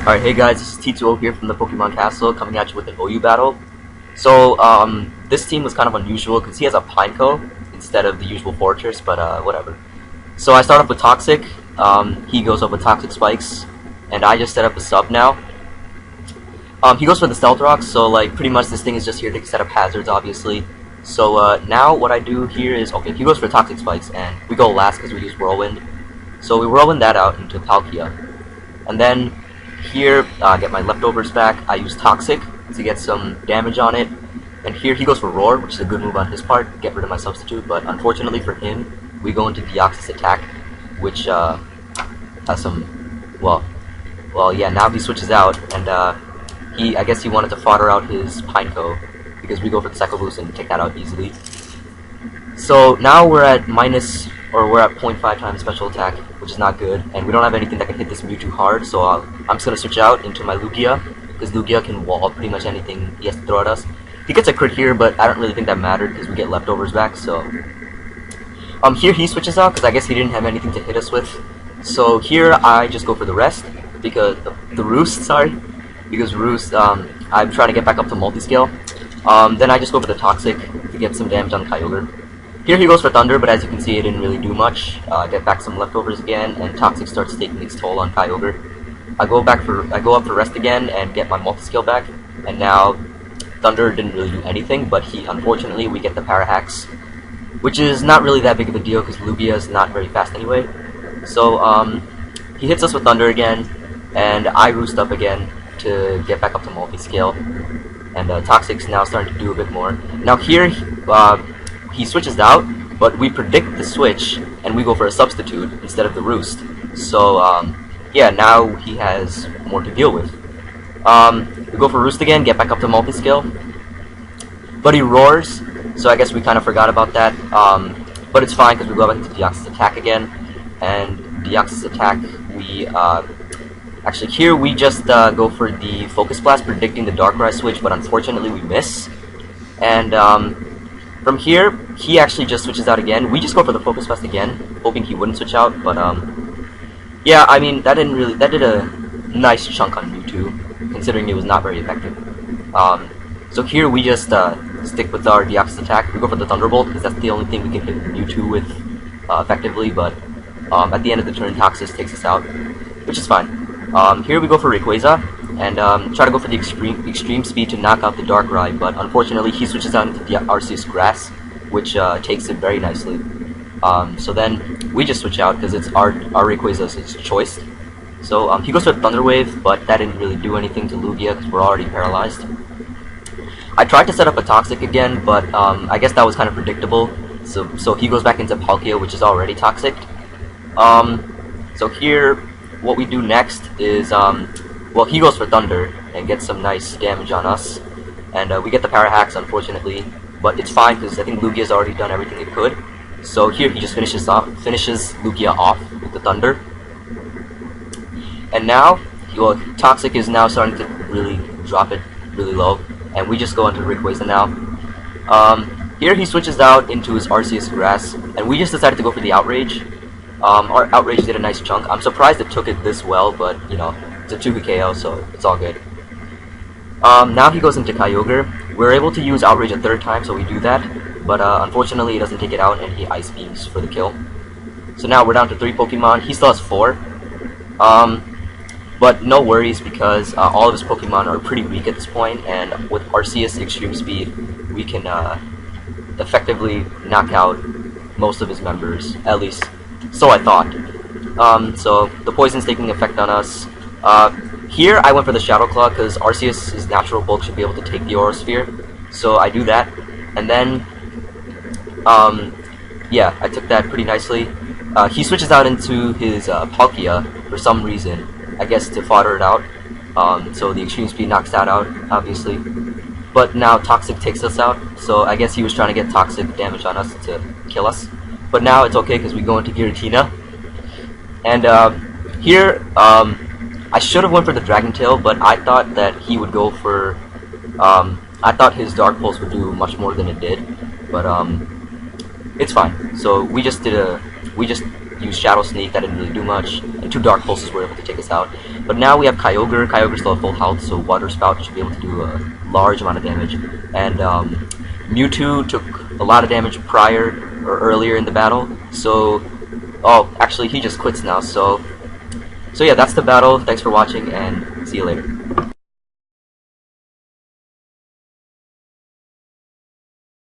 Alright, hey guys, this is T20 here from the Pokemon Castle, coming at you with an OU battle. This team was kind of unusual because he has a Pineco instead of the usual Fortress, but whatever. So I start off with Toxic, he goes up with Toxic Spikes, and I just set up a sub now. He goes for the Stealth Rocks, so like pretty much this thing is just here to set up hazards, obviously. So now what I do here is, okay, he goes for Toxic Spikes, and we go last because we use Whirlwind. So we Whirlwind that out into Palkia. And then here, get my leftovers back. I use Toxic to get some damage on it. And here he goes for Roar, which is a good move on his part, get rid of my substitute. But unfortunately for him, we go into Deoxys Attack, which has some, yeah, now he switches out. And I guess he wanted to fodder out his Pineco, because we go for the Psycho Boost and take that out easily. So now we're at we're at 0.5 times special attack, which is not good, and we don't have anything that can hit this Mewtwo hard, so I'm just going to switch out into my Lugia, because Lugia can wall pretty much anything he has to throw at us. He gets a crit here, but I don't really think that mattered, because we get leftovers back, so... Here he switches out, because I guess he didn't have anything to hit us with. So here I just go for the rest, because... the Roost, sorry. Because Roost, I'm trying to get back up to multi-scale. Then I just go for the Toxic to get some damage on Kyogre. Here he goes for Thunder, but as you can see, it didn't really do much. Get back some leftovers again, and Toxic starts taking its toll on Kyogre. I go up for Rest again and get my multi-scale back, and now Thunder didn't really do anything, but unfortunately we get the Parahax, which is not really that big of a deal because Lugia is not very fast anyway. So he hits us with Thunder again, and I Roost up again to get back up to multi-scale, and Toxic's now starting to do a bit more. Now here, he switches out, but we predict the switch, and we go for a substitute instead of the Roost. So, yeah, now he has more to deal with. We go for Roost again, get back up to multi-scale. But he roars, so I guess we kind of forgot about that. But it's fine, because we go back into Deoxys Attack again. And Deoxys Attack, actually, here we just go for the Focus Blast, predicting the Darkrai switch, but unfortunately we miss. And, from here, he actually just switches out again. We just go for the Focus Blast again, hoping he wouldn't switch out, but yeah, I mean, that did a nice chunk on Mewtwo, considering it was not very effective. So here we just stick with our Deoxys Attack. We go for the Thunderbolt, because that's the only thing we can hit Mewtwo with effectively, but at the end of the turn, Toxis takes us out, which is fine. Here we go for Rayquaza, and try to go for the extreme speed to knock out the Darkrai, but unfortunately he switches out into the Arceus Grass, which takes it very nicely. So then we just switch out because it's our Rayquaza's choice. So he goes for Thunder Wave, but that didn't really do anything to Lugia because we're already paralyzed. I tried to set up a Toxic again, but I guess that was kind of predictable. So he goes back into Palkia, which is already Toxic. So here, what we do next is well, he goes for Thunder and gets some nice damage on us, and we get the Parahax, unfortunately, but it's fine because I think Lugia's already done everything it could. So here he just finishes Lugia off with the Thunder, and now, Toxic is now starting to really drop it really low, and we just go into Rayquaza now. Here he switches out into his Arceus Grass, and we just decided to go for the Outrage. Our Outrage did a nice chunk. I'm surprised it took it this well, but you know, it's a 2-hit KO, so it's all good. Now he goes into Kyogre. We're able to use Outrage a third time, so we do that, but unfortunately he doesn't take it out, and he Ice Beams for the kill. So now we're down to 3 Pokemon. He still has 4. But no worries, because all of his Pokemon are pretty weak at this point, and with Arceus Extreme Speed, we can effectively knock out most of his members, at least so I thought. So the poison's taking effect on us. Here I went for the Shadow Claw because Arceus' natural bulk should be able to take the Aerosphere, so I do that, and then yeah, I took that pretty nicely. He switches out into his Palkia for some reason, I guess to fodder it out, so the Extreme Speed knocks that out, obviously. But now Toxic takes us out, so I guess he was trying to get Toxic damage on us to kill us. But now it's okay because we go into Giratina. And here, I should have went for the Dragon Tail, but I thought that he would go for... I thought his Dark Pulse would do much more than it did, but it's fine. So we just used Shadow Sneak, that didn't really do much, and 2 Dark Pulses were able to take us out. But now we have Kyogre. Kyogre's still at full health, so Water Spout should be able to do a large amount of damage. And Mewtwo took a lot of damage prior or earlier in the battle, so actually he just quits now. So yeah, that's the battle. Thanks for watching, and see you later.